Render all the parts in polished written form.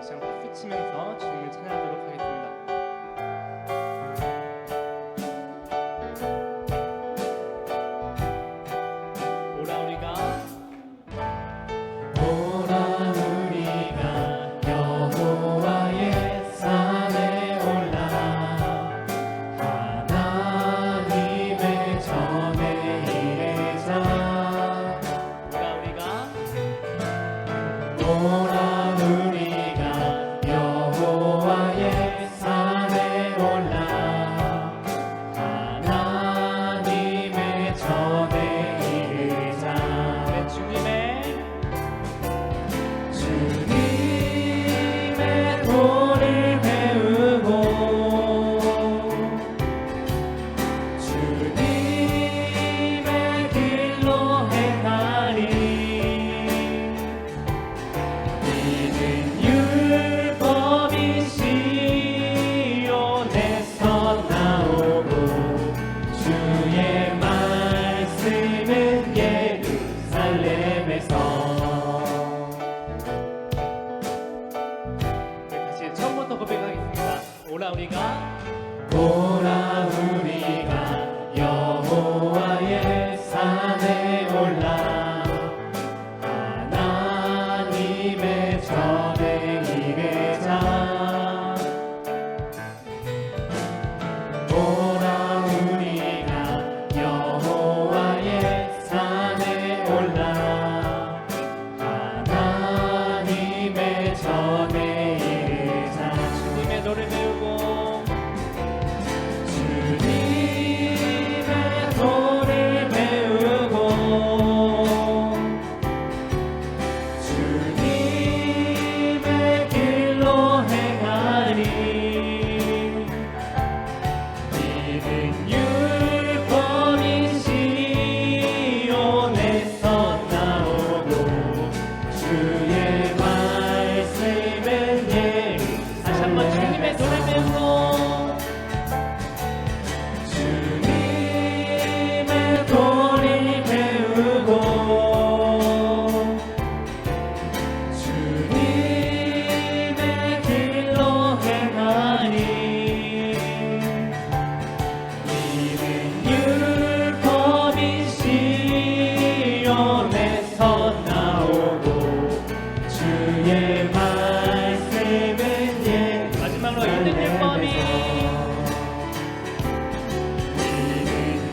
시간 박수 치면서 주님을 찬양하도록 하겠습니다. 오라 우리가 여호와의 산에 올라 하나님의 전에 이르자. 오라 우리가 여호와의 산에 올라 하나님의 전에 이르자. 주님의 도를 배우고 주님의 길로 행하리. 이는 율법이 시온에서 나오고 주의 말씀은 예루살렘에서. 다시 처음부터 고백하겠습니다. 오라 우리가 여호와의 산에 올라 하나님의 전에 이르자. 오라 우리가 여호와의 산에 올라 하나님의 전에 이르자. 주님의 노를 배우고 주님의 도를 배우고 주님의 길로 행하리. 이는 율법이 시온에서 나오고 주의 말씀은 예루살렘. 다시 한번 주님의 노를 배우고 주님의 도를 배우고 주님의 길로 행하리. 이는 율법이 시온에서 나오고 주의 말씀은 마지막으로 있는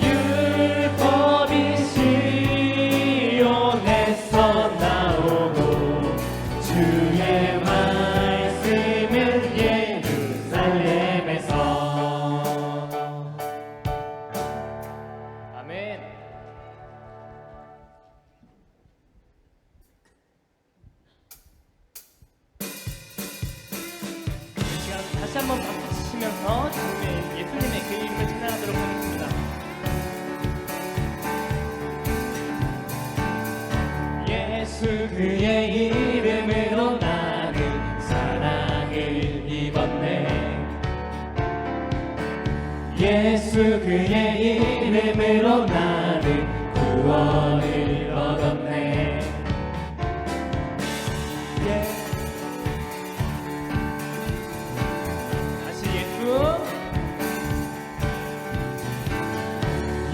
율법이 시온에서 나오고 주의 말씀은 예루살렘에서. 아멘. 이 시간 다시 한번 박수 치시면서 예수님의 그 이름을 찬양하도록 하겠습니다. 예수 그의 이름으로 나는 사랑을 입었네. 예수 그의 이름으로 나는 구원을 얻었네. 다시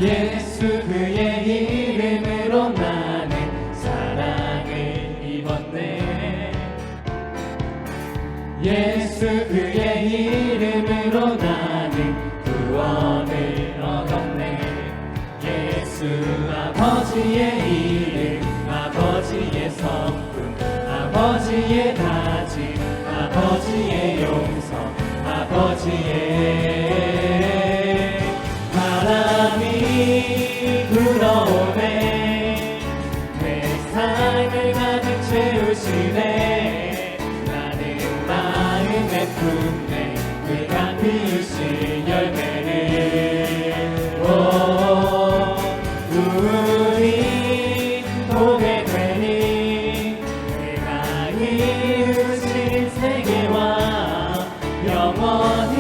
예수 그의 이름으로 나는 사랑을 입었네. 예수 그의 이름으로 나는 구원을 얻었네. 예수 아버지의 이름, 아버지의 성품, 아버지의 다짐, 아버지의 용서, 아버지의 바람이 불어오네. 내 삶을 가득 채우시네. 나는 마음에 품네 그가 피우신 열매를. 우리 보게 되니 그가 이루신 세계와 영원히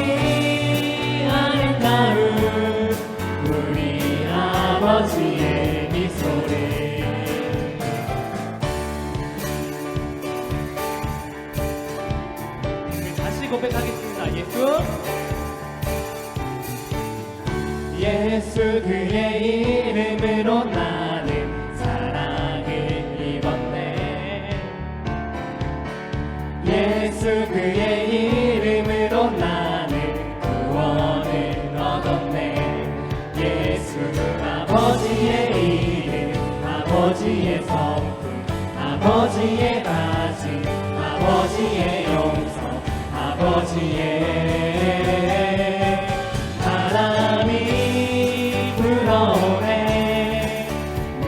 아름다운 우리 아버지의 미소를. 같이 고백하겠습니다. 예수 그의 이름으로 나는 사랑을 입었네. 예수 그의 이름으로 나는 구원을 얻었네. 예수 아버지의 이름, 아버지의 성품, 아버지의 다짐, 아버지의 용서, 아버지의 바람이 불어오네. 내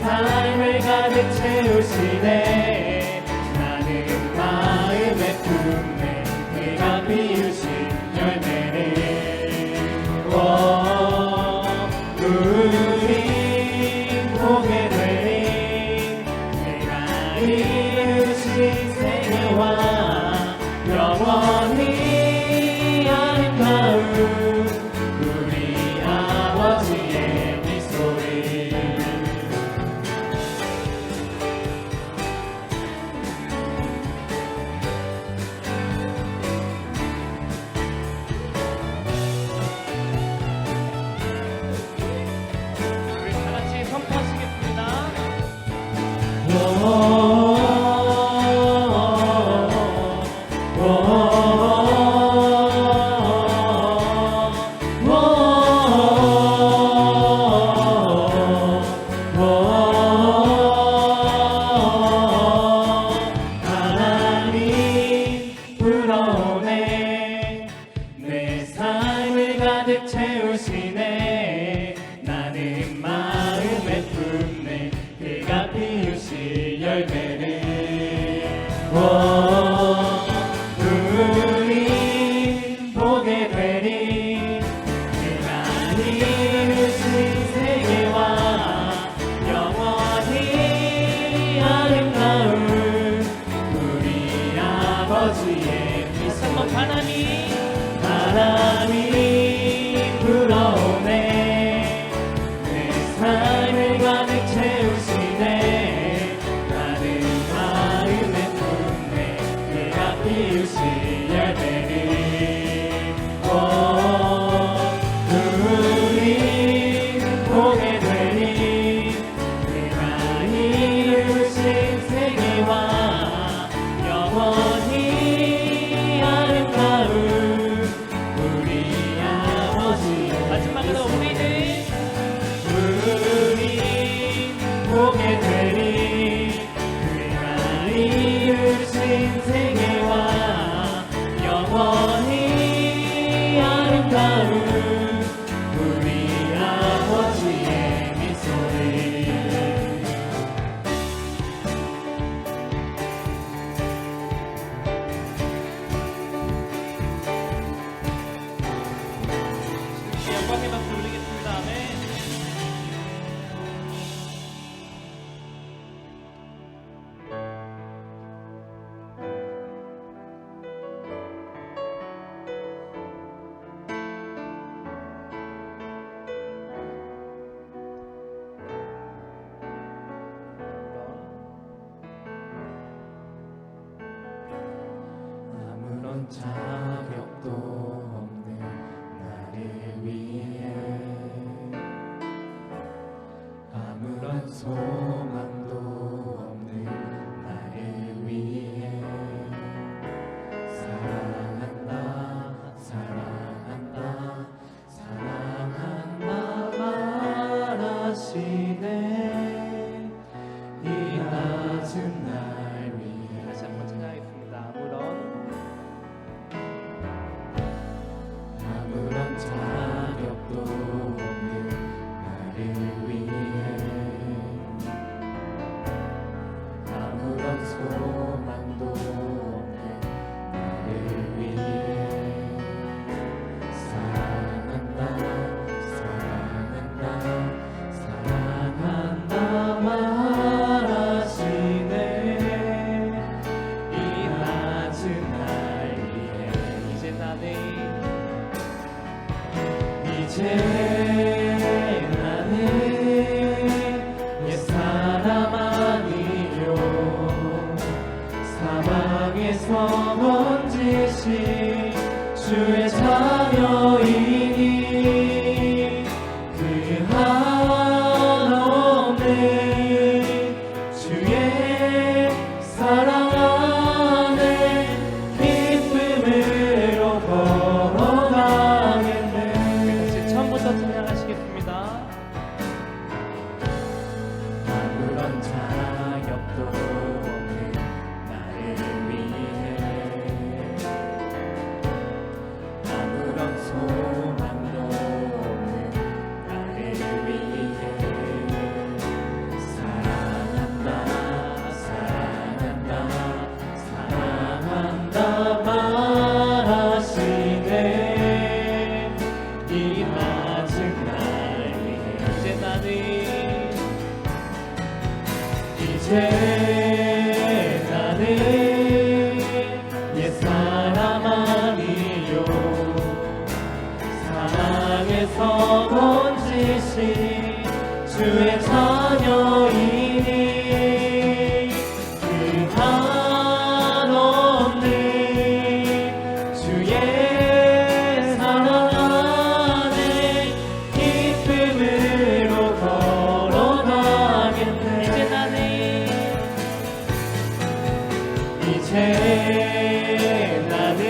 삶을 가득 채우시네. 나는 마음에 품네. 그가 피우신 열매를 우리 보게 되리. 내가 이루신 세계와 영원히 아름다운 우리 아버지의 미소를. 우리 다 같이 선포하시겠습니다. 바람이 불어오네. 내 삶을 가득 채우시네. 나는 마음에 품네. 그가 피우실 열매를 우리 보게 되리. 그가 이루신 세계와 영원히 아름다운 우리 아버지의 미소. 바람이 불어오네. 내 삶을 가득 채우시네. 나는 마음에 품네. 그가 피우실 열매를 우리 보게 되리. 그가 이루신 세계와 영원히 아름다운 우리 아버지. 마지막으로 우리 보게 되리. 그가 이루신 세계와 영원히 아름다운 우리 아버지의 미소를. 영광의 박수 올리겠습니다. 아멘. 아무런 자격도 없는 나를 위해 아무런 소망도 없는 나를 위해 사랑한다 사랑한다 사랑한다 말하시네. 이 낮은 날 위해. 다시 한번 찬양하겠습니다. 아무런 자격도 없는 나를 위해 아무런 소망도 없는 나를 위해 사랑한다 사랑한다 사랑한다 말하시네. 이 낮은 날 위해 이제 나는 옛사람 아니요 사망 땅에서 번지신 주의 자녀이니 그 한없는 주의 사랑 안에 기쁨으로 걸어가겠네. 같이 처음부터 찬양하시겠습니다. 아무런 자격도 없는 나를 위해 아무런 소망도 없는 나를 위해 사랑한다 사랑한다 사랑한다 말하시네. 이 낮은 날 위해 이제 나는 이제 나는 옛사람 아니요 사랑에서 번지신 주의 자녀이니 그 한없는 주의 사랑 안에 기쁨으로 걸어가겠네. 이제 나는 이제 나는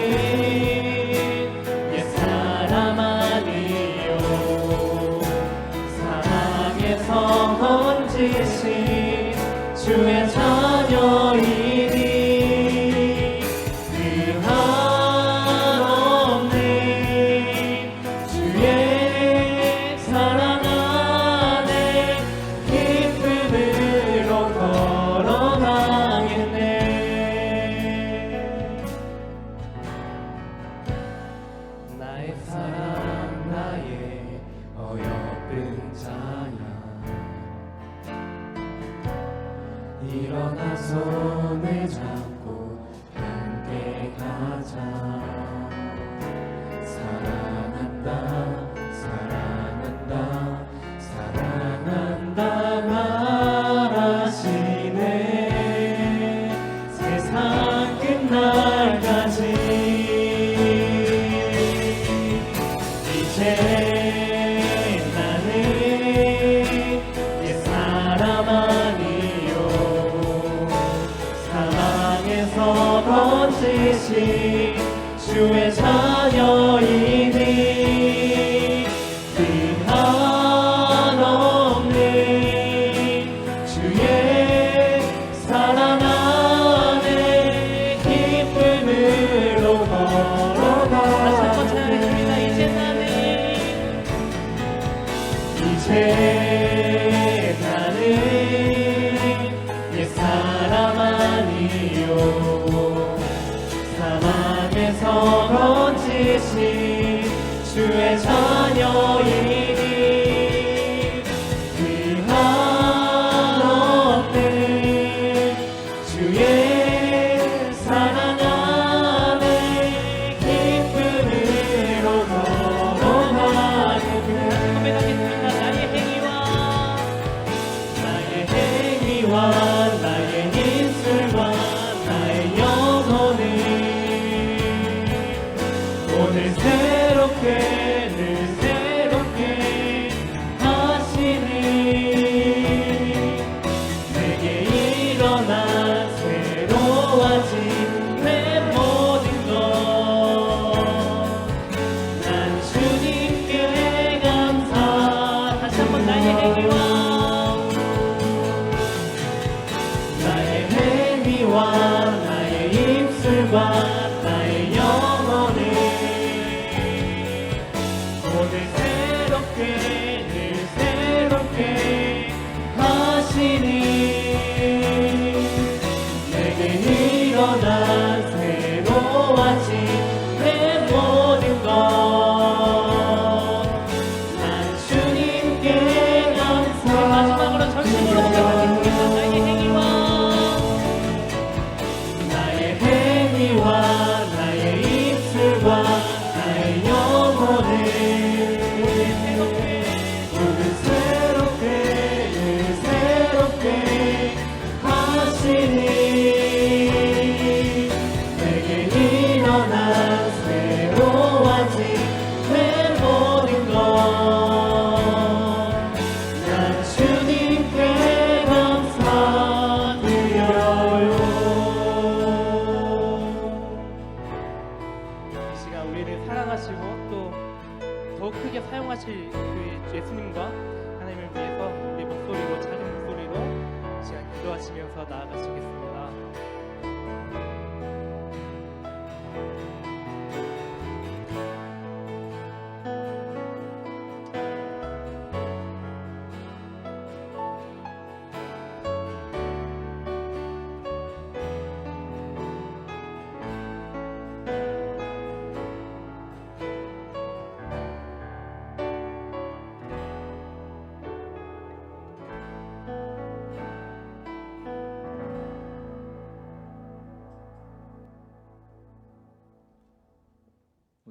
옛사람 아니요 사랑에서 번지신 주의 자녀이니 그 한없는 주의 사랑 안에 기쁨으로 걸어가겠네. 나의 사랑 나의 어여쁜 자야 일어나 손을 잡고 함께 가자. 사랑한다 사랑한다 사랑한다 말하시네. 세상 끝날까지 이제 나는 옛사람 아니요 사랑에서 번지신 주의 자녀이니 그 한없는 주의 사랑 안에 기쁨으로 다시 한번 걸어가. 찬양하겠습니다. 이제 나는 이제 나는 옛사람 아니요 사랑에서 번지신 주의 자녀이니 그 한없는 주의 사랑 안에 기쁨으로 걸어가겠네. 고백하겠습니다. 나의 행위와 나의 입술과 나의 영혼을 오늘 새롭게 늘 새롭게 하시니 내게 일어나 새로워진 내 모든 것 난 주님께 감사. 다시 한번 나의 행위와 나의 행위와 나의 입술과 나의 영혼을 오늘 새롭게 늘 새롭게 하시니 내게 일어나 새로워진 내 모든 것 난 주님께 감사. 마지막으로 전심으로 고백하겠습니다. 나의 행위와 나의 입술과 나의 영혼을 오늘 새롭게 늘 새롭게 하시니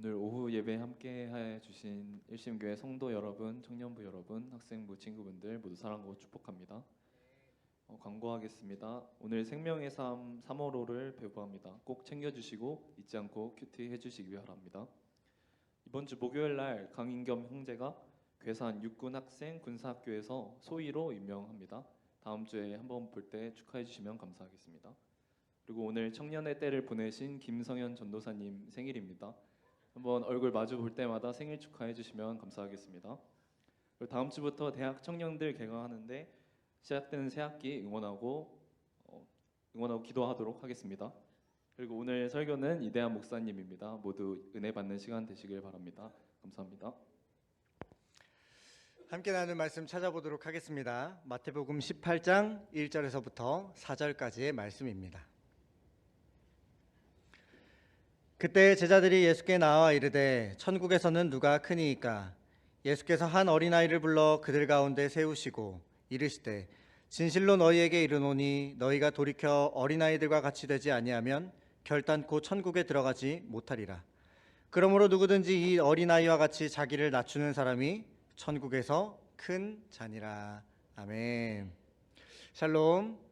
오늘 오후 예배 함께 해 주신 일심교회 성도 여러분, 청년부 여러분, 학생부 친구분들 모두 사랑하고 축복합니다. 광고하겠습니다. 오늘 생명의 삶 3월호를 배부합니다. 꼭 챙겨주시고 잊지 않고 큐티 해주시기 바랍니다. 이번 주 목요일 날 강인겸 형제가 괴산 육군 학생 군사학교에서 소위로 임명합니다. 다음 주에 한번 볼 때 축하해 주시면 감사하겠습니다. 그리고 오늘 청년의 때를 보내신 김성현 전도사님 생일입니다. 한번 얼굴 마주 볼 때마다 생일 축하해 주시면 감사하겠습니다. 그리고 다음 주부터 대학 청년들 개강하는데 시작되는 새학기 응원하고 기도하도록 하겠습니다. 그리고 오늘 설교는 이대한 목사님입니다. 모두 은혜 받는 시간 되시길 바랍니다. 감사합니다. 함께 나눌 말씀 찾아보도록 하겠습니다. 마태복음 18장 1절에서부터 4절까지의 말씀입니다. 그때 제자들이 예수께 나와 이르되 천국에서는 누가 크니이까? 예수께서 한 어린아이를 불러 그들 가운데 세우시고 이르시되 진실로 너희에게 이르노니 너희가 돌이켜 어린아이들과 같이 되지 아니하면 결단코 천국에 들어가지 못하리라. 그러므로 누구든지 이 어린아이와 같이 자기를 낮추는 사람이 천국에서 큰 자니라. 아멘. 샬롬.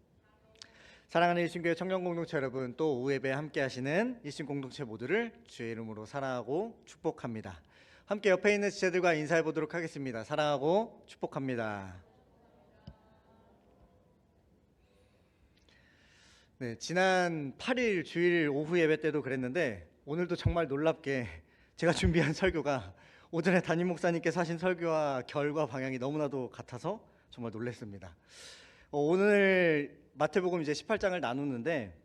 사랑하는 일심교회 청년공동체 여러분, 또 오후 예배 함께 하시는 일심공동체 모두를 주의 이름으로 사랑하고 축복합니다. 함께 옆에 있는 지체들과 인사해 보도록 하겠습니다. 사랑하고 축복합니다. 네, 지난 8일 주일 오후 예배 때도 그랬는데 오늘도 정말 놀랍게 제가 준비한 설교가 오전에 담임 목사님께서 하신 설교와 결과 방향이 너무나도 같아서 정말 놀랐습니다. 오늘 마태복음 이제 18장을 나누는데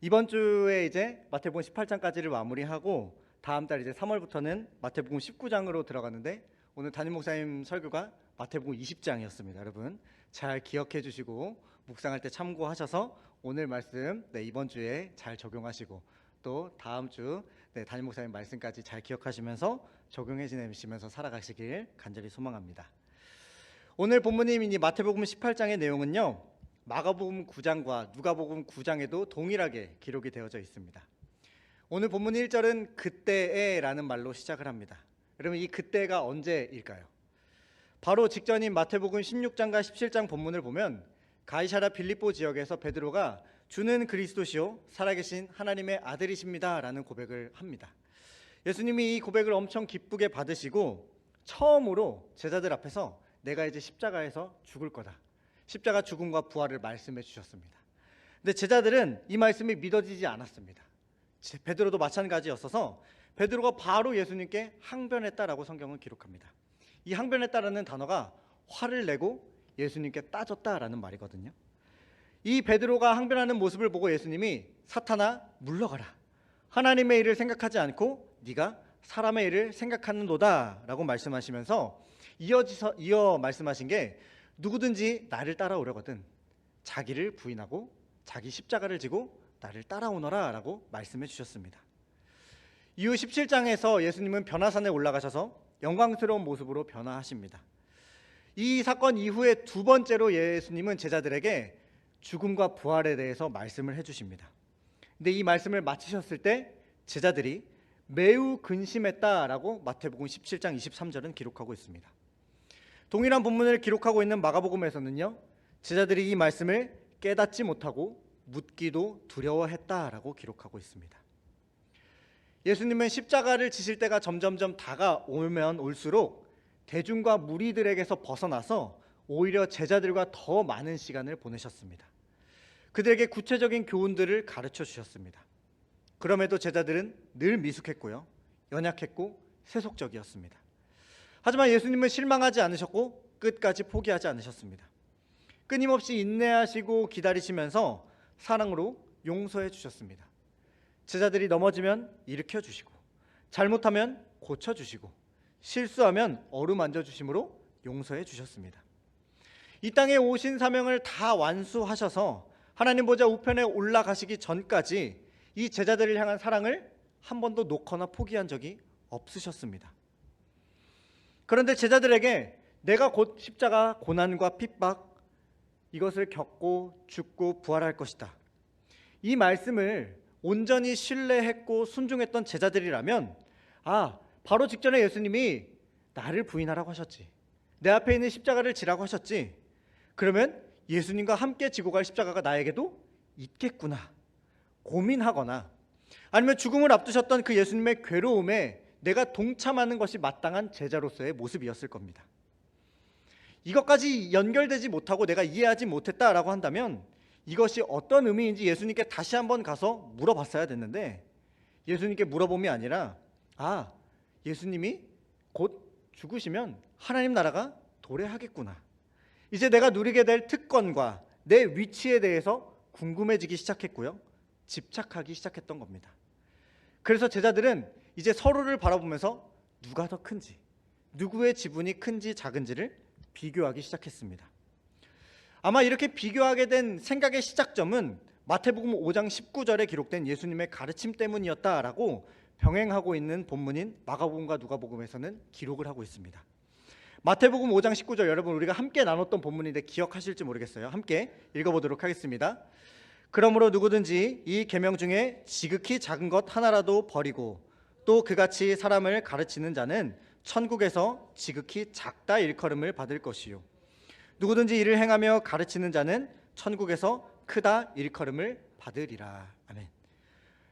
이번 주에 이제 마태복음 18장까지를 마무리하고 다음 달 이제 3월부터는 마태복음 19장으로 들어가는데 오늘 담임 목사님 설교가 마태복음 20장이었습니다. 여러분 잘 기억해 주시고 묵상할 때 참고하셔서 오늘 말씀 이번 주에 잘 적용하시고 또 다음 주 담임 목사님 말씀까지 잘 기억하시면서 적용해 지내시면서 살아가시길 간절히 소망합니다. 오늘 본문인 이 마태복음 18장의 내용은요, 마가복음 9장과 누가복음 9장에도 동일하게 기록이 되어져 있습니다. 오늘 본문 1절은 그때에 라는 말로 시작을 합니다. 여러분 이 그때가 언제일까요? 바로 직전인 마태복음 16장과 17장 본문을 보면 가이사랴 빌립보 지역에서 베드로가 주는 그리스도시요 살아계신 하나님의 아들이십니다 라는 고백을 합니다. 예수님이 이 고백을 엄청 기쁘게 받으시고 처음으로 제자들 앞에서 내가 이제 십자가에서 죽을 거다, 십자가 죽음과 부활을 말씀해 주셨습니다. 근데 제자들은 이 말씀이 믿어지지 않았습니다. 베드로도 마찬가지였어서 베드로가 바로 예수님께 항변했다라고 성경은 기록합니다. 이 항변했다라는 단어가 화를 내고 예수님께 따졌다라는 말이거든요. 이 베드로가 항변하는 모습을 보고 예수님이 사탄아 물러가라, 하나님의 일을 생각하지 않고 네가 사람의 일을 생각하는도다 라고 말씀하시면서 이어 말씀하신 게 누구든지 나를 따라오려거든 자기를 부인하고 자기 십자가를 지고 나를 따라오너라 라고 말씀해 주셨습니다. 이후 17장에서 예수님은 변화산에 올라가셔서 영광스러운 모습으로 변화하십니다. 이 사건 이후에 두 번째로 예수님은 제자들에게 죽음과 부활에 대해서 말씀을 해주십니다. 근데 이 말씀을 마치셨을 때 제자들이 매우 근심했다라고 마태복음 17장 23절은 기록하고 있습니다. 동일한 본문을 기록하고 있는 마가복음에서는요, 제자들이 이 말씀을 깨닫지 못하고 묻기도 두려워했다라고 기록하고 있습니다. 예수님은 십자가를 지실 때가 점점점 다가오면 올수록 대중과 무리들에게서 벗어나서 오히려 제자들과 더 많은 시간을 보내셨습니다. 그들에게 구체적인 교훈들을 가르쳐 주셨습니다. 그럼에도 제자들은 늘 미숙했고요, 연약했고 세속적이었습니다. 하지만 예수님은 실망하지 않으셨고 끝까지 포기하지 않으셨습니다. 끊임없이 인내하시고 기다리시면서 사랑으로 용서해 주셨습니다. 제자들이 넘어지면 일으켜 주시고 잘못하면 고쳐 주시고 실수하면 어루만져 주심으로 용서해 주셨습니다. 이 땅에 오신 사명을 다 완수하셔서 하나님 보좌 우편에 올라가시기 전까지 이 제자들을 향한 사랑을 한 번도 놓거나 포기한 적이 없으셨습니다. 그런데 제자들에게 내가 곧 십자가 고난과 핍박 이것을 겪고 죽고 부활할 것이다, 이 말씀을 온전히 신뢰했고 순종했던 제자들이라면 바로 직전에 예수님이 나를 부인하라고 하셨지. 내 앞에 있는 십자가를 지라고 하셨지. 그러면 예수님과 함께 지고 갈 십자가가 나에게도 있겠구나. 고민하거나 아니면 죽음을 앞두셨던 그 예수님의 괴로움에 내가 동참하는 것이 마땅한 제자로서의 모습이었을 겁니다. 이것까지 연결되지 못하고 내가 이해하지 못했다라고 한다면 이것이 어떤 의미인지 예수님께 다시 한번 가서 물어봤어야 됐는데 예수님께 물어봄이 아니라 예수님이 곧 죽으시면 하나님 나라가 도래하겠구나. 이제 내가 누리게 될 특권과 내 위치에 대해서 궁금해지기 시작했고요. 집착하기 시작했던 겁니다. 그래서 제자들은 이제 서로를 바라보면서 누가 더 큰지, 누구의 지분이 큰지 작은지를 비교하기 시작했습니다. 아마 이렇게 비교하게 된 생각의 시작점은 마태복음 5장 19절에 기록된 예수님의 가르침 때문이었다라고 병행하고 있는 본문인 마가복음과 누가복음에서는 기록을 하고 있습니다. 마태복음 5장 19절 여러분 우리가 함께 나눴던 본문인데 기억하실지 모르겠어요. 함께 읽어보도록 하겠습니다. 그러므로 누구든지 이 계명 중에 지극히 작은 것 하나라도 버리고 또 그같이 사람을 가르치는 자는 천국에서 지극히 작다 일컬음을 받을 것이요 누구든지 이를 행하며 가르치는 자는 천국에서 크다 일컬음을 받으리라. 아멘.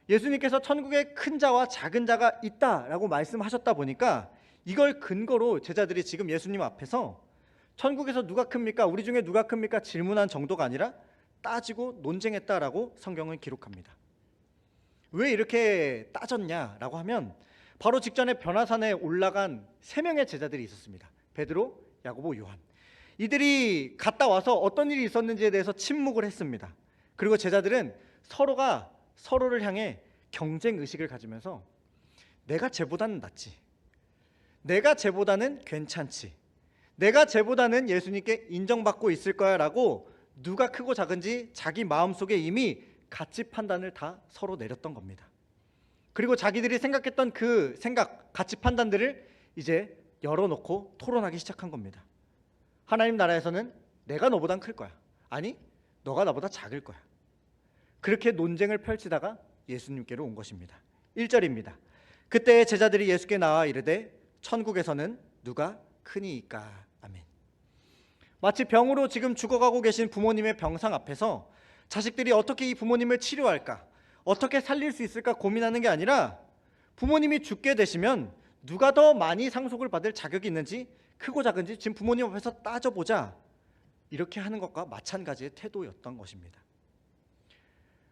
예수님께서 천국에 큰 자와 작은 자가 있다라고 말씀하셨다 보니까 이걸 근거로 제자들이 지금 예수님 앞에서 천국에서 누가 큽니까? 우리 중에 누가 큽니까? 질문한 정도가 아니라 따지고 논쟁했다라고 성경은 기록합니다. 왜 이렇게 따졌냐라고 하면 바로 직전에 변화산에 올라간 3명의 제자들이 있었습니다. 베드로, 야고보, 요한. 이들이 갔다 와서 어떤 일이 있었는지에 대해서 침묵을 했습니다. 그리고 제자들은 서로가 서로를 향해 경쟁 의식을 가지면서 내가 쟤보다는 낫지, 내가 쟤보다는 괜찮지, 내가 쟤보다는 예수님께 인정받고 있을 거야 라고 누가 크고 작은지 자기 마음속에 이미 가치 판단을 다 서로 내렸던 겁니다. 그리고 자기들이 생각했던 그 생각, 가치 판단들을 이제 열어놓고 토론하기 시작한 겁니다. 하나님 나라에서는 내가 너보단 클 거야, 아니 너가 나보다 작을 거야. 그렇게 논쟁을 펼치다가 예수님께로 온 것입니다. 1절입니다. 그때 제자들이 예수께 나와 이르되 천국에서는 누가 크니이까. 아멘. 마치 병으로 지금 죽어가고 계신 부모님의 병상 앞에서 자식들이 어떻게 이 부모님을 치료할까, 어떻게 살릴 수 있을까 고민하는 게 아니라 부모님이 죽게 되시면 누가 더 많이 상속을 받을 자격이 있는지 크고 작은지 지금 부모님 앞에서 따져보자, 이렇게 하는 것과 마찬가지의 태도였던 것입니다.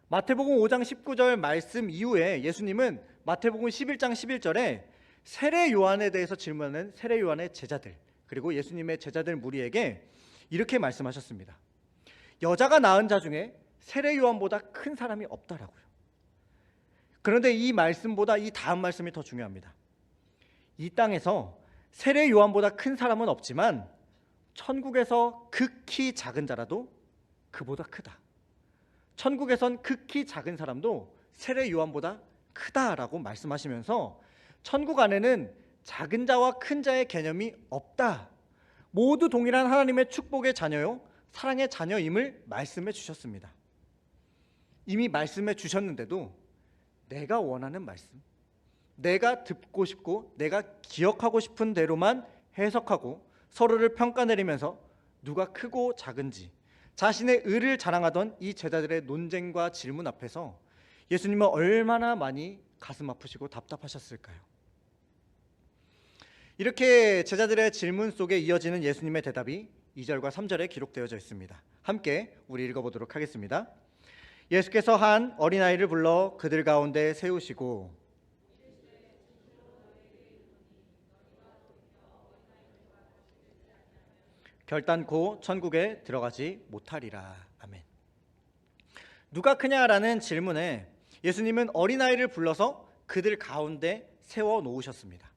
마태복음 5장 19절 말씀 이후에 예수님은 마태복음 11장 11절에 세례 요한에 대해서 질문하는 세례 요한의 제자들, 그리고 예수님의 제자들 무리에게 이렇게 말씀하셨습니다. 여자가 낳은 자 중에 세례 요한보다 큰 사람이 없다라고요. 그런데 이 말씀보다 이 다음 말씀이 더 중요합니다. 이 땅에서 세례 요한보다 큰 사람은 없지만 천국에서 극히 작은 자라도 그보다 크다. 천국에선 극히 작은 사람도 세례 요한보다 크다라고 말씀하시면서 천국 안에는 작은 자와 큰 자의 개념이 없다, 모두 동일한 하나님의 축복의 자녀요 사랑의 자녀임을 말씀해 주셨습니다. 이미 말씀해 주셨는데도 내가 원하는 말씀, 내가 듣고 싶고 내가 기억하고 싶은 대로만 해석하고 서로를 평가내리면서 누가 크고 작은지 자신의 의를 자랑하던 이 제자들의 논쟁과 질문 앞에서 예수님은 얼마나 많이 가슴 아프시고 답답하셨을까요? 이렇게 제자들의 질문 속에 이어지는 예수님의 대답이 2절과 3절에 기록되어져 있습니다. 함께 우리 읽어보도록 하겠습니다. 예수께서 한 어린아이를 불러 그들 가운데 세우시고 결단코 천국에 들어가지 못하리라. 아멘. 누가 크냐라는 질문에 예수님은 어린아이를 불러서 그들 가운데 세워 놓으셨습니다.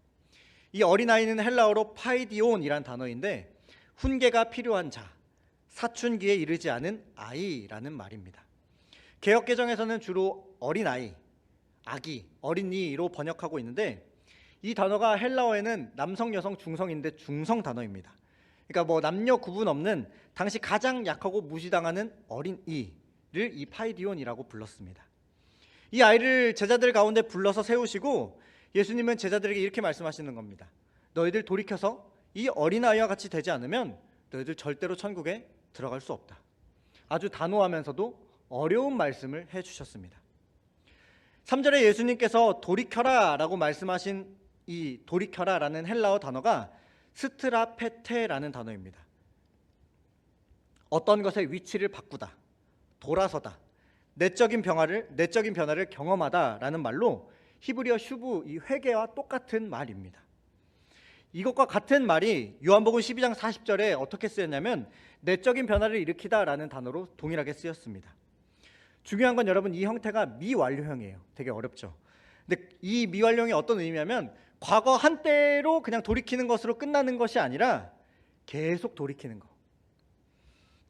이 어린아이는 헬라어로 파이디온이란 단어인데 훈계가 필요한 자, 사춘기에 이르지 않은 아이라는 말입니다. 개역개정에서는 주로 어린아이, 아기, 어린이로 번역하고 있는데 이 단어가 헬라어에는 남성, 여성, 중성인데 중성 단어입니다. 그러니까 뭐 남녀 구분 없는 당시 가장 약하고 무시당하는 어린이를 이 파이디온이라고 불렀습니다. 이 아이를 제자들 가운데 불러서 세우시고 예수님은 제자들에게 이렇게 말씀하시는 겁니다. 너희들 돌이켜서 이 어린아이와 같이 되지 않으면 너희들 절대로 천국에 들어갈 수 없다. 아주 단호하면서도 어려운 말씀을 해주셨습니다. 3절에 예수님께서 돌이켜라 라고 말씀하신 이 돌이켜라라는 헬라어 단어가 스트라페테라는 단어입니다. 어떤 것의 위치를 바꾸다, 돌아서다, 내적인 변화를 경험하다라는 말로 히브리어 슈브, 이 회개와 똑같은 말입니다. 이것과 같은 말이 요한복음 12장 40절에 어떻게 쓰였냐면 내적인 변화를 일으키다라는 단어로 동일하게 쓰였습니다. 중요한 건 여러분, 이 형태가 미완료형이에요. 되게 어렵죠. 근데 이 미완료형이 어떤 의미냐면 과거 한때로 그냥 돌이키는 것으로 끝나는 것이 아니라 계속 돌이키는 것,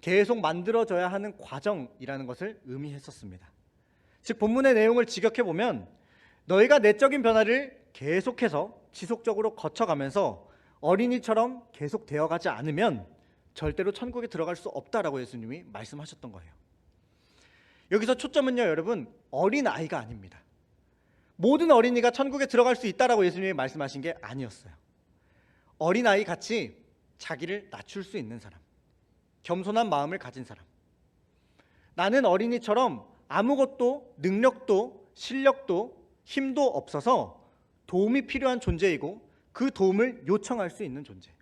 계속 만들어져야 하는 과정이라는 것을 의미했었습니다. 즉 본문의 내용을 직역해 보면 너희가 내적인 변화를 계속해서 지속적으로 거쳐가면서 어린이처럼 계속 되어가지 않으면 절대로 천국에 들어갈 수 없다라고 예수님이 말씀하셨던 거예요. 여기서 초점은요, 여러분, 어린아이가 아닙니다. 모든 어린이가 천국에 들어갈 수 있다라고 예수님이 말씀하신 게 아니었어요. 어린아이 같이 자기를 낮출 수 있는 사람, 겸손한 마음을 가진 사람, 나는 어린이처럼 아무것도 능력도 실력도 힘도 없어서 도움이 필요한 존재이고 그 도움을 요청할 수 있는 존재,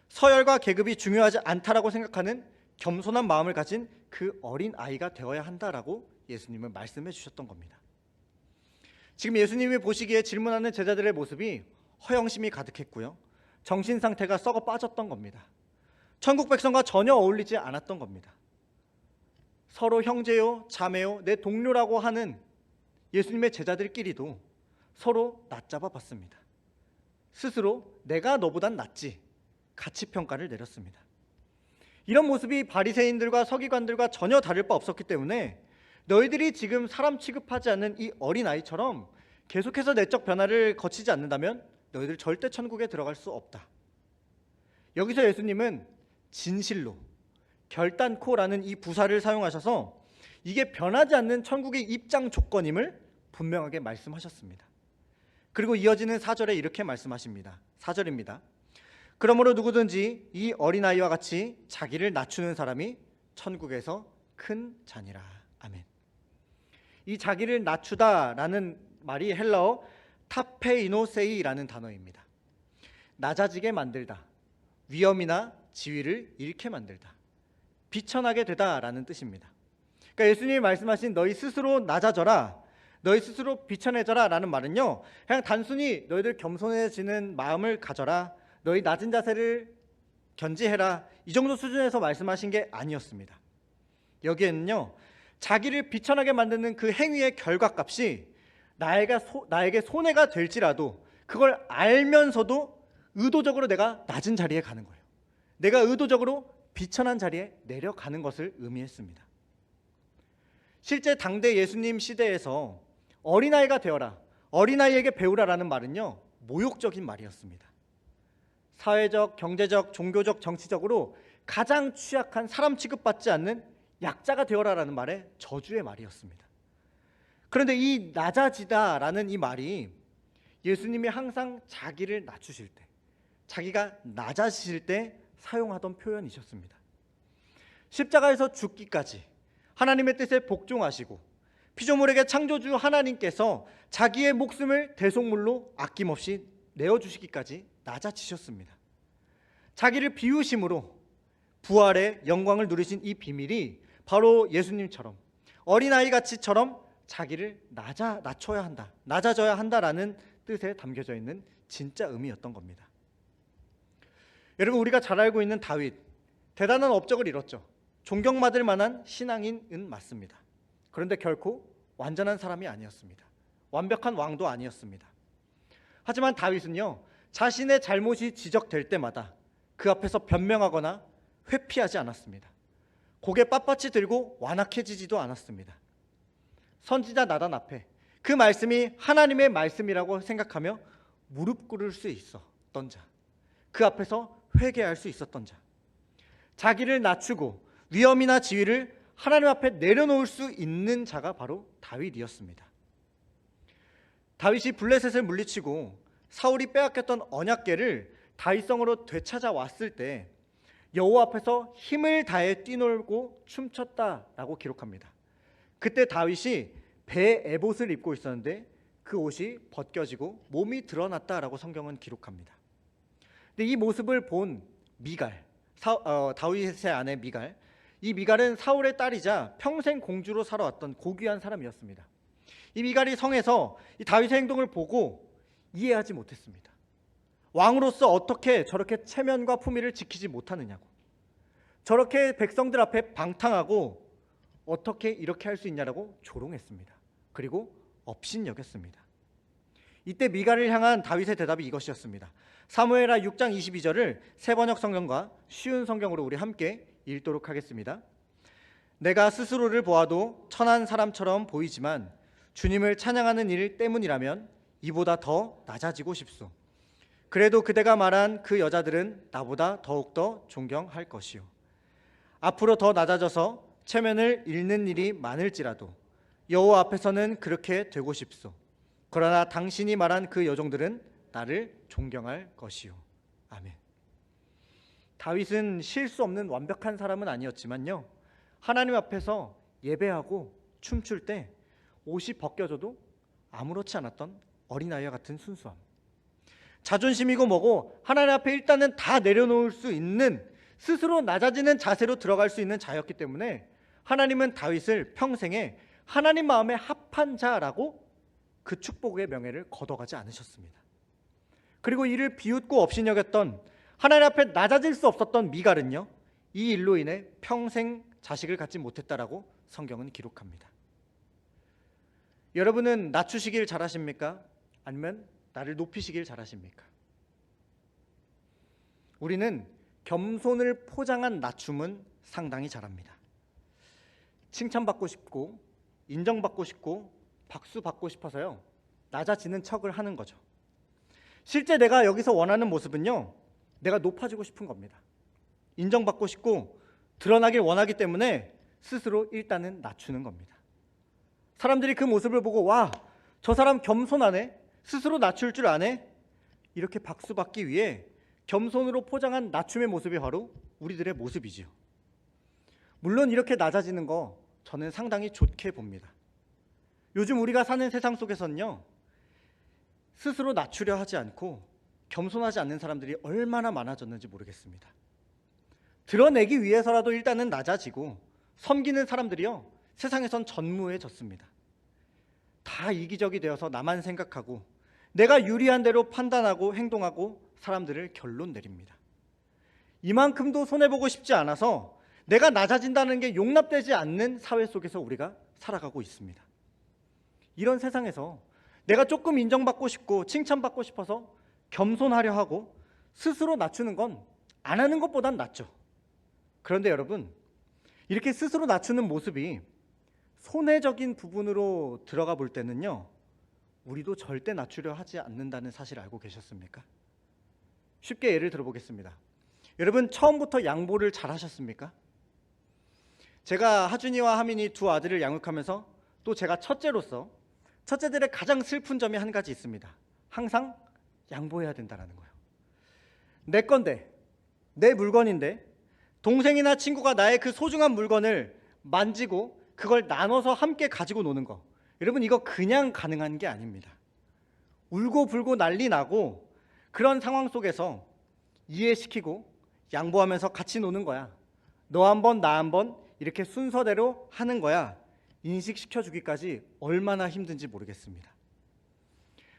서열과 계급이 중요하지 않다라고 생각하는 겸손한 마음을 가진 그 어린아이가 되어야 한다라고 예수님은 말씀해 주셨던 겁니다. 지금 예수님이 보시기에 질문하는 제자들의 모습이 허영심이 가득했고요, 정신 상태가 썩어 빠졌던 겁니다. 천국 백성과 전혀 어울리지 않았던 겁니다. 서로 형제요, 자매요, 내 동료라고 하는 예수님의 제자들끼리도 서로 낮잡아 봤습니다. 스스로 내가 너보단 낫지, 가치평가를 내렸습니다. 이런 모습이 바리새인들과 서기관들과 전혀 다를 바 없었기 때문에 너희들이 지금 사람 취급하지 않는 이 어린아이처럼 계속해서 내적 변화를 거치지 않는다면 너희들 절대 천국에 들어갈 수 없다. 여기서 예수님은 진실로, 결단코라는 이 부사를 사용하셔서 이게 변하지 않는 천국의 입장 조건임을 분명하게 말씀하셨습니다. 그리고 이어지는 4절에 이렇게 말씀하십니다. 4절입니다. 그러므로 누구든지 이 어린아이와 같이 자기를 낮추는 사람이 천국에서 큰 자니라. 아멘. 이 자기를 낮추다라는 말이 헬라어 타페이노세이라는 단어입니다. 낮아지게 만들다, 위험이나 지위를 잃게 만들다, 비천하게 되다라는 뜻입니다. 그러니까 예수님이 말씀하신 너희 스스로 낮아져라, 너희 스스로 비천해져라 라는 말은요, 그냥 단순히 너희들 겸손해지는 마음을 가져라, 너희 낮은 자세를 견지해라, 이 정도 수준에서 말씀하신 게 아니었습니다. 여기에는요, 자기를 비천하게 만드는 그 행위의 결과값이 나에게 손해가 될지라도 그걸 알면서도 의도적으로 내가 낮은 자리에 가는 거예요. 내가 의도적으로 비천한 자리에 내려가는 것을 의미했습니다. 실제 당대 예수님 시대에서 어린아이가 되어라, 어린아이에게 배우라라는 말은요, 모욕적인 말이었습니다. 사회적, 경제적, 종교적, 정치적으로 가장 취약한, 사람 취급받지 않는 약자가 되어라라는 말의 저주의 말이었습니다. 그런데 이 낮아지다라는 이 말이 예수님이 항상 자기를 낮추실 때, 자기가 낮아지실 때 사용하던 표현이셨습니다. 십자가에서 죽기까지 하나님의 뜻에 복종하시고 피조물에게 창조주 하나님께서 자기의 목숨을 대속물로 아낌없이 내어주시기까지 낮아지셨습니다. 자기를 비우심으로 부활의 영광을 누리신 이 비밀이 바로 예수님처럼 어린아이같이처럼 자기를 낮춰야 한다, 낮아져야 한다라는 뜻에 담겨져 있는 진짜 의미였던 겁니다. 여러분, 우리가 잘 알고 있는 다윗, 대단한 업적을 이뤘죠. 존경받을 만한 신앙인은 맞습니다. 그런데 결코 완전한 사람이 아니었습니다. 완벽한 왕도 아니었습니다. 하지만 다윗은요, 자신의 잘못이 지적될 때마다 그 앞에서 변명하거나 회피하지 않았습니다. 고개 빳빳이 들고 완악해지지도 않았습니다. 선지자 나단 앞에 그 말씀이 하나님의 말씀이라고 생각하며 무릎 꿇을 수 있었던 자, 그 앞에서 회개할 수 있었던 자, 자기를 낮추고 위험이나 지위를 하나님 앞에 내려놓을 수 있는 자가 바로 다윗이었습니다. 다윗이 블레셋을 물리치고 사울이 빼앗겼던 언약궤를 다윗성으로 되찾아왔을 때 여호와 앞에서 힘을 다해 뛰놀고 춤췄다라고 기록합니다. 그때 다윗이 배 에봇을 입고 있었는데 그 옷이 벗겨지고 몸이 드러났다라고 성경은 기록합니다. 근데 이 모습을 본 미갈, 다윗의 아내 미갈, 이 미갈은 사울의 딸이자 평생 공주로 살아왔던 고귀한 사람이었습니다. 이 미갈이 성에서 이 다윗의 행동을 보고 이해하지 못했습니다. 왕으로서 어떻게 저렇게 체면과 품위를 지키지 못하느냐고, 저렇게 백성들 앞에 방탕하고 어떻게 이렇게 할 수 있냐라고 조롱했습니다. 그리고 업신여겼습니다. 이때 미갈을 향한 다윗의 대답이 이것이었습니다. 사무엘하 6장 22절을 새번역 성경과 쉬운 성경으로 우리 함께 읽도록 하겠습니다. 내가 스스로를 보아도 천한 사람처럼 보이지만 주님을 찬양하는 일 때문이라면 이보다 더 낮아지고 싶소. 그래도 그대가 말한 그 여자들은 나보다 더욱더 존경할 것이요. 앞으로 더 낮아져서 체면을 잃는 일이 많을지라도 여호와 앞에서는 그렇게 되고 싶소. 그러나 당신이 말한 그 여종들은 나를 존경할 것이요. 아멘. 다윗은 실수 없는 완벽한 사람은 아니었지만요, 하나님 앞에서 예배하고 춤출 때 옷이 벗겨져도 아무렇지 않았던 어린아이와 같은 순수함, 자존심이고 뭐고 하나님 앞에 일단은 다 내려놓을 수 있는, 스스로 낮아지는 자세로 들어갈 수 있는 자였기 때문에 하나님은 다윗을 평생에 하나님 마음에 합한 자라고 그 축복의 명예를 거둬가지 않으셨습니다. 그리고 이를 비웃고 업신여겼던, 하나님 앞에 낮아질 수 없었던 미갈은요, 이 일로 인해 평생 자식을 갖지 못했다라고 성경은 기록합니다. 여러분은 낮추시길 잘하십니까? 아니면 나를 높이시길 잘하십니까? 우리는 겸손을 포장한 낮춤은 상당히 잘합니다. 칭찬받고 싶고 인정받고 싶고 박수 받고 싶어서요, 낮아지는 척을 하는 거죠. 실제 내가 여기서 원하는 모습은요, 내가 높아지고 싶은 겁니다. 인정받고 싶고 드러나길 원하기 때문에 스스로 일단은 낮추는 겁니다. 사람들이 그 모습을 보고 와, 저 사람 겸손하네, 스스로 낮출 줄 아네, 이렇게 박수받기 위해 겸손으로 포장한 낮춤의 모습이 바로 우리들의 모습이지요. 물론 이렇게 낮아지는 거 저는 상당히 좋게 봅니다. 요즘 우리가 사는 세상 속에서는요, 스스로 낮추려 하지 않고 겸손하지 않는 사람들이 얼마나 많아졌는지 모르겠습니다. 드러내기 위해서라도 일단은 낮아지고 섬기는 사람들이요, 세상에선 전무해졌습니다. 다 이기적이 되어서 나만 생각하고 내가 유리한 대로 판단하고 행동하고 사람들을 결론 내립니다. 이만큼도 손해보고 싶지 않아서 내가 낮아진다는 게 용납되지 않는 사회 속에서 우리가 살아가고 있습니다. 이런 세상에서 내가 조금 인정받고 싶고 칭찬받고 싶어서 겸손하려 하고 스스로 낮추는 건 안 하는 것보단 낫죠. 그런데 여러분, 이렇게 스스로 낮추는 모습이 손해적인 부분으로 들어가 볼 때는요, 우리도 절대 낮추려 하지 않는다는 사실 알고 계셨습니까? 쉽게 예를 들어보겠습니다. 여러분, 처음부터 양보를 잘 하셨습니까? 제가 하준이와 하민이 두 아들을 양육하면서 또 제가 첫째로서 첫째들의 가장 슬픈 점이 한 가지 있습니다. 항상 양보해야 된다는 거예요. 내 건데, 내 물건인데 동생이나 친구가 나의 그 소중한 물건을 만지고 그걸 나눠서 함께 가지고 노는 거, 여러분, 이거 그냥 가능한 게 아닙니다. 울고 불고 난리 나고 그런 상황 속에서 이해시키고 양보하면서 같이 노는 거야, 너 한 번 나 한 번 이렇게 순서대로 하는 거야, 인식시켜주기까지 얼마나 힘든지 모르겠습니다.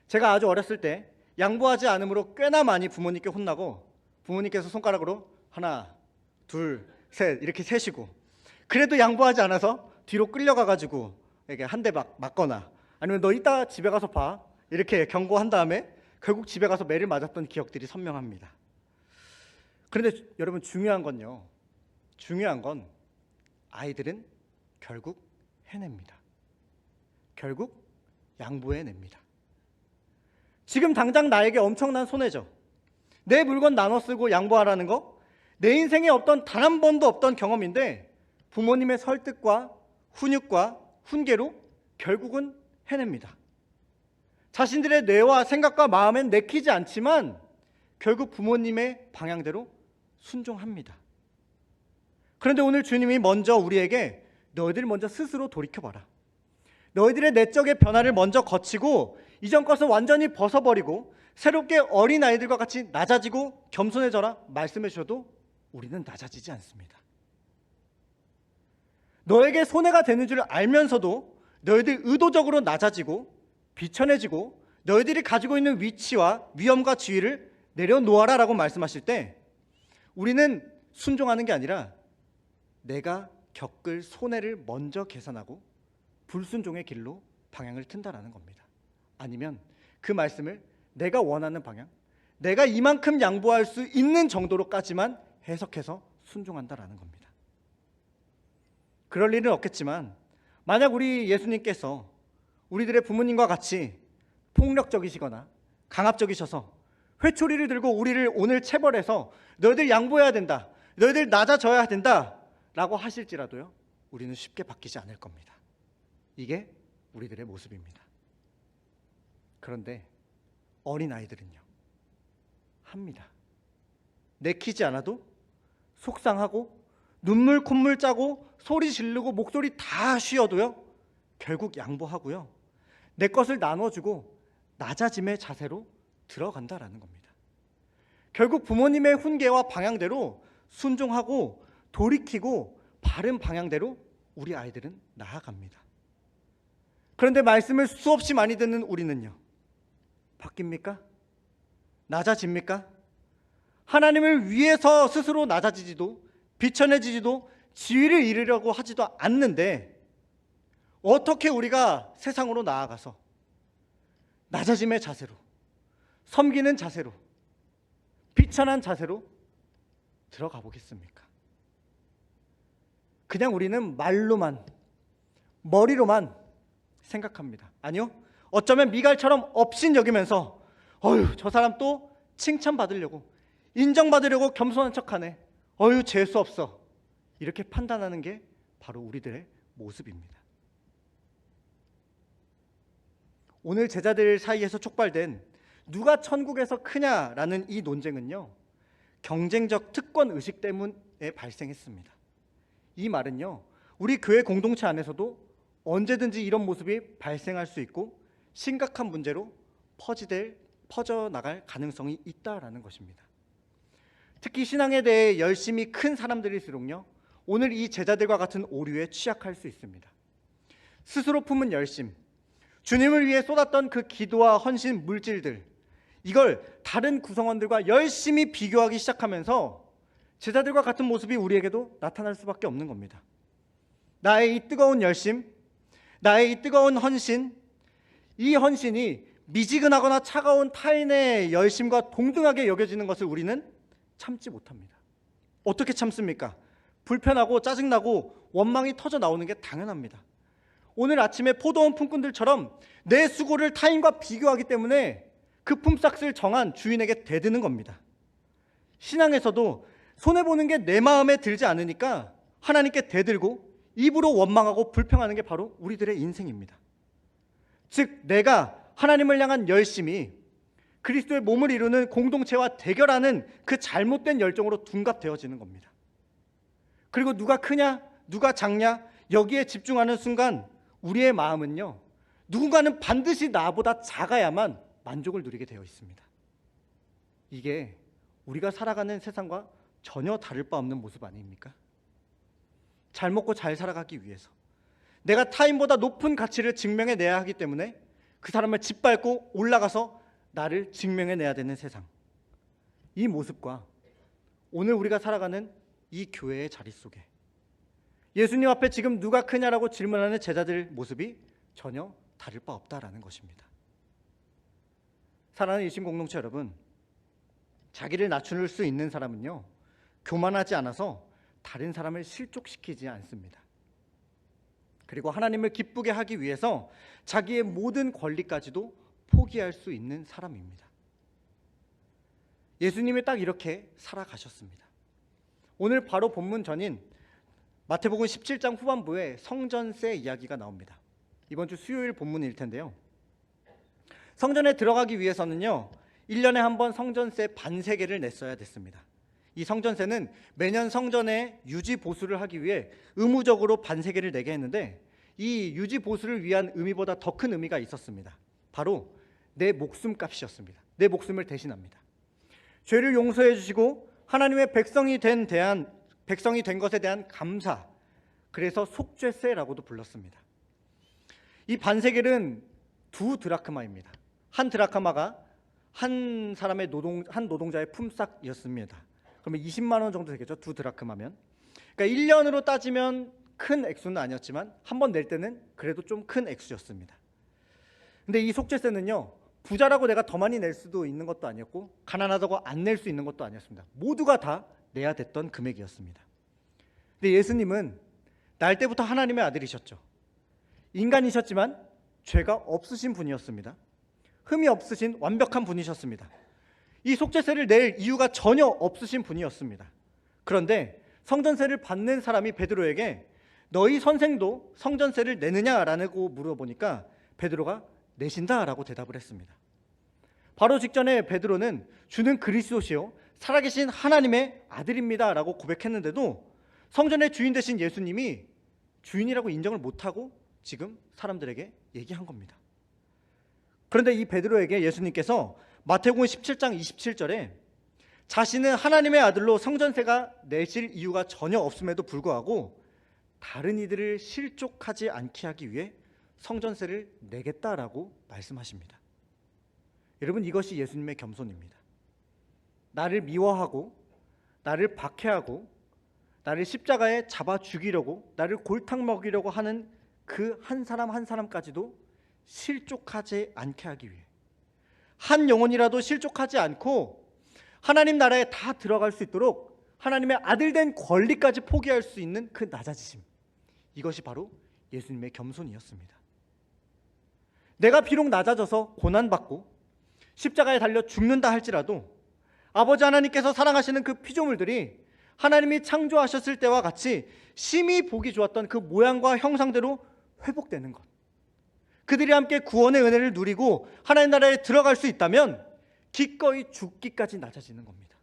제가 아주 어렸을 때 양보하지 않으므로 꽤나 많이 부모님께 혼나고, 부모님께서 손가락으로 하나 둘 셋 이렇게 세시고, 그래도 양보하지 않아서 뒤로 끌려가가지고 이렇게 한 대 맞거나, 아니면 너 이따 집에 가서 봐 이렇게 경고한 다음에 결국 집에 가서 매를 맞았던 기억들이 선명합니다. 그런데 여러분, 중요한 건요, 중요한 건 아이들은 결국 해냅니다. 결국 양보해냅니다. 지금 당장 나에게 엄청난 손해죠. 내 물건 나눠 쓰고 양보하라는 거, 내 인생에 없던 단 한 번도 없던 경험인데 부모님의 설득과 훈육과 훈계로 결국은 해냅니다. 자신들의 뇌와 생각과 마음엔 내키지 않지만 결국 부모님의 방향대로 순종합니다. 그런데 오늘 주님이 먼저 우리에게 너희들 먼저 스스로 돌이켜봐라. 너희들의 내적의 변화를 먼저 거치고 이전 것을 완전히 벗어버리고 새롭게 어린아이들과 같이 낮아지고 겸손해져라 말씀해 주셔도 우리는 낮아지지 않습니다. 너에게 손해가 되는 줄 알면서도 너희들 의도적으로 낮아지고 비천해지고 너희들이 가지고 있는 위치와 위험과 지위를 내려놓아라 라고 말씀하실 때 우리는 순종하는 게 아니라 내가 겪을 손해를 먼저 계산하고 불순종의 길로 방향을 튼다라는 겁니다. 아니면 그 말씀을 내가 원하는 방향, 내가 이만큼 양보할 수 있는 정도로까지만 해석해서 순종한다라는 겁니다. 그럴 일은 없겠지만 만약 우리 예수님께서 우리들의 부모님과 같이 폭력적이시거나 강압적이셔서 회초리를 들고 우리를 오늘 체벌해서 너희들 양보해야 된다, 너희들 낮아져야 된다 라고 하실지라도요, 우리는 쉽게 바뀌지 않을 겁니다. 이게 우리들의 모습입니다. 그런데 어린아이들은요, 합니다. 내키지 않아도 속상하고 눈물 콧물 짜고 소리 지르고 목소리 다 쉬어도요, 결국 양보하고요, 내 것을 나눠주고 낮아짐의 자세로 들어간다라는 겁니다. 결국 부모님의 훈계와 방향대로 순종하고 돌이키고 바른 방향대로 우리 아이들은 나아갑니다. 그런데 말씀을 수없이 많이 듣는 우리는요, 바뀝니까? 낮아집니까? 하나님을 위해서 스스로 낮아지지도 비천해지지도 지위를 이루려고 하지도 않는데 어떻게 우리가 세상으로 나아가서 낮아짐의 자세로, 섬기는 자세로, 비천한 자세로 들어가 보겠습니까? 그냥 우리는 말로만, 머리로만 생각합니다. 아니요, 어쩌면 미갈처럼 업신여기면서 어휴, 저 사람 또 칭찬받으려고, 인정받으려고 겸손한 척하네, 어휴, 재수 없어, 이렇게 판단하는 게 바로 우리들의 모습입니다. 오늘 제자들 사이에서 촉발된 누가 천국에서 크냐라는 이 논쟁은요, 경쟁적 특권 의식 때문에 발생했습니다. 이 말은요, 우리 교회 공동체 안에서도 언제든지 이런 모습이 발생할 수 있고 심각한 문제로 퍼져나갈 가능성이 있다라는 것입니다. 특히 신앙에 대해 열심히 큰 사람들일수록요, 오늘 이 제자들과 같은 오류에 취약할 수 있습니다. 스스로 품은 열심, 주님을 위해 쏟았던 그 기도와 헌신 물질들, 이걸 다른 구성원들과 열심히 비교하기 시작하면서 제자들과 같은 모습이 우리에게도 나타날 수밖에 없는 겁니다. 나의 이 뜨거운 열심, 나의 이 뜨거운 헌신, 이 헌신이 미지근하거나 차가운 타인의 열심과 동등하게 여겨지는 것을 우리는 참지 못합니다. 어떻게 참습니까? 불편하고 짜증나고 원망이 터져 나오는 게 당연합니다. 오늘 아침에 포도원 품꾼들처럼 내 수고를 타인과 비교하기 때문에 그 품삯을 정한 주인에게 대드는 겁니다. 신앙에서도 손해보는 게 내 마음에 들지 않으니까 하나님께 대들고 입으로 원망하고 불평하는 게 바로 우리들의 인생입니다. 즉, 내가 하나님을 향한 열심이 그리스도의 몸을 이루는 공동체와 대결하는 그 잘못된 열정으로 둔갑되어지는 겁니다. 그리고 누가 크냐, 누가 작냐, 여기에 집중하는 순간 우리의 마음은요, 누군가는 반드시 나보다 작아야만 만족을 누리게 되어 있습니다. 이게 우리가 살아가는 세상과 전혀 다를 바 없는 모습 아닙니까? 잘 먹고 잘 살아가기 위해서 내가 타인보다 높은 가치를 증명해내야 하기 때문에 그 사람을 짓밟고 올라가서 나를 증명해내야 되는 세상, 이 모습과 오늘 우리가 살아가는 이 교회의 자리 속에 예수님 앞에 지금 누가 크냐라고 질문하는 제자들 모습이 전혀 다를 바 없다라는 것입니다. 사랑하는 일신 공동체 여러분, 자기를 낮출 수 있는 사람은요, 교만하지 않아서 다른 사람을 실족시키지 않습니다. 그리고 하나님을 기쁘게 하기 위해서 자기의 모든 권리까지도 포기할 수 있는 사람입니다. 예수님이 딱 이렇게 살아가셨습니다. 오늘 바로 본문 전인 마태복음 17장 후반부에 성전세 이야기가 나옵니다. 이번 주 수요일 본문일 텐데요, 성전에 들어가기 위해서는요 1년에 한 번 성전세 반세개를 냈어야 됐습니다. 이 성전세는 매년 성전의 유지 보수를 하기 위해 의무적으로 반세개를 내게 했는데 이 유지 보수를 위한 의미보다 더 큰 의미가 있었습니다. 바로 내 목숨값이었습니다. 내 목숨을 대신합니다. 죄를 용서해 주시고 하나님의 백성이 된 것에 대한 감사, 그래서 속죄세라고도 불렀습니다. 이 반세겔은 2드라크마입니다. 한 드라크마가 한 노동자의 품삯이었습니다. 그러면 20만 원 정도 되겠죠. 2드라크마면. 그러니까 1년으로 따지면 큰 액수는 아니었지만 한 번 낼 때는 그래도 좀 큰 액수였습니다. 근데 이 속죄세는요 부자라고 내가 더 많이 낼 수도 있는 것도 아니었고 가난하다고 안 낼 수 있는 것도 아니었습니다. 모두가 다 내야 됐던 금액이었습니다. 근데 예수님은 날 때부터 하나님의 아들이셨죠. 인간이셨지만 죄가 없으신 분이었습니다. 흠이 없으신 완벽한 분이셨습니다. 이 속죄세를 낼 이유가 전혀 없으신 분이었습니다. 그런데 성전세를 받는 사람이 베드로에게 너희 선생도 성전세를 내느냐라고 물어보니까 베드로가 내신다라고 대답을 했습니다. 바로 직전에 베드로는 주는 그리스도시요 살아계신 하나님의 아들입니다라고 고백했는데도 성전의 주인 되신 예수님이 주인이라고 인정을 못하고 지금 사람들에게 얘기한 겁니다. 그런데 이 베드로에게 예수님께서 마태복음 17장 27절에 자신은 하나님의 아들로 성전세가 내실 이유가 전혀 없음에도 불구하고 다른 이들을 실족하지 않게 하기 위해 성전세를 내겠다라고 말씀하십니다. 여러분, 이것이 예수님의 겸손입니다. 나를 미워하고 나를 박해하고 나를 십자가에 잡아 죽이려고 나를 골탕 먹이려고 하는 그 한 사람 한 사람까지도 실족하지 않게 하기 위해, 한 영혼이라도 실족하지 않고 하나님 나라에 다 들어갈 수 있도록 하나님의 아들 된 권리까지 포기할 수 있는 그 낮아지심, 이것이 바로 예수님의 겸손이었습니다. 내가 비록 낮아져서 고난받고 십자가에 달려 죽는다 할지라도 아버지 하나님께서 사랑하시는 그 피조물들이 하나님이 창조하셨을 때와 같이 심히 보기 좋았던 그 모양과 형상대로 회복되는 것, 그들이 함께 구원의 은혜를 누리고 하나님 나라에 들어갈 수 있다면 기꺼이 죽기까지 낮아지는 겁니다.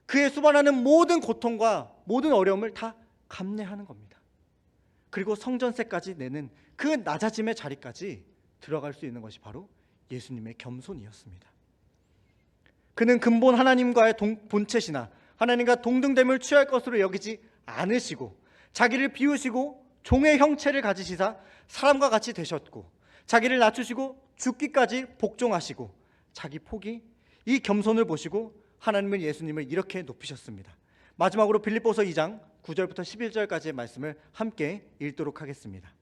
그의 수반하는 모든 고통과 모든 어려움을 다 감내하는 겁니다. 그리고 성전세까지 내는 그 낮아짐의 자리까지 들어갈 수 있는 것이 바로 예수님의 겸손이었습니다. 그는 근본 하나님과의 본체시나 하나님과 동등됨을 취할 것으로 여기지 않으시고 자기를 비우시고 종의 형체를 가지시사 사람과 같이 되셨고 자기를 낮추시고 죽기까지 복종하시고 자기 포기, 이 겸손을 보시고 하나님은 예수님을 이렇게 높이셨습니다. 마지막으로 빌립보서 2장 9절부터 11절까지의 말씀을 함께 읽도록 하겠습니다.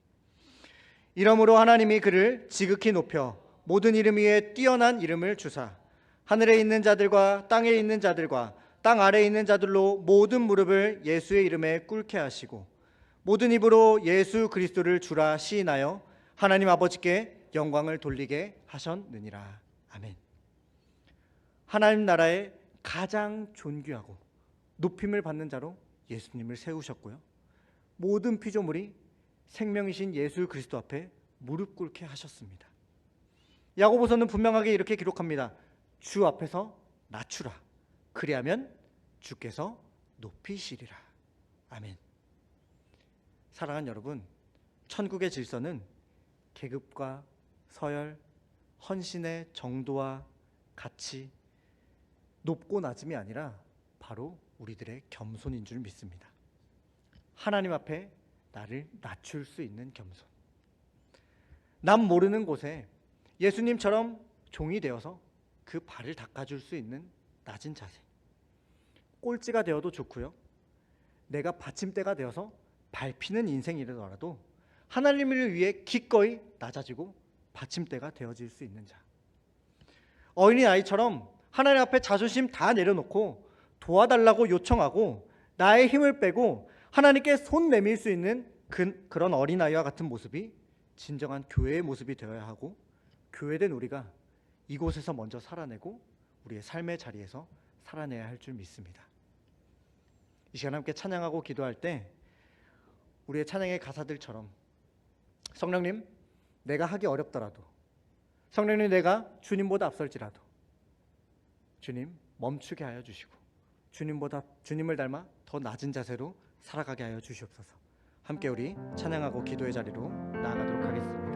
이러므로 하나님이 그를 지극히 높여 모든 이름 위에 뛰어난 이름을 주사 하늘에 있는 자들과 땅에 있는 자들과 땅 아래에 있는 자들로 모든 무릎을 예수의 이름에 꿇게 하시고 모든 입으로 예수 그리스도를 주라 시인하여 하나님 아버지께 영광을 돌리게 하셨느니라. 아멘. 하나님 나라의 가장 존귀하고 높임을 받는 자로 예수님을 세우셨고요, 모든 피조물이 생명이신 예수 그리스도 앞에 무릎 꿇게 하셨습니다. 야고보서는 분명하게 이렇게 기록합니다. 주 앞에서 낮추라. 그리하면 주께서 높이시리라. 아멘. 사랑하는 여러분, 천국의 질서는 계급과 서열, 헌신의 정도와 가치, 높고 낮음이 아니라 바로 우리들의 겸손인 줄 믿습니다. 하나님 앞에 나를 낮출 수 있는 겸손. 남 모르는 곳에 예수님처럼 종이 되어서 그 발을 닦아줄 수 있는 낮은 자세. 꼴찌가 되어도 좋고요, 내가 받침대가 되어서 밟히는 인생이라도 하나님을 위해 기꺼이 낮아지고 받침대가 되어질 수 있는 자. 어린아이처럼 하나님 앞에 자존심 다 내려놓고 도와달라고 요청하고 나의 힘을 빼고 하나님께 손 내밀 수 있는 그런 어린아이와 같은 모습이 진정한 교회의 모습이 되어야 하고, 교회된 우리가 이곳에서 먼저 살아내고 우리의 삶의 자리에서 살아내야 할 줄 믿습니다. 이 시간 함께 찬양하고 기도할 때 우리의 찬양의 가사들처럼 성령님, 내가 하기 어렵더라도 성령님, 내가 주님보다 앞설지라도 주님 멈추게 하여 주시고 주님을 닮아 더 낮은 자세로 살아가게 하여 주시옵소서. 함께 우리 찬양하고 기도의 자리로 나아가도록 하겠습니다.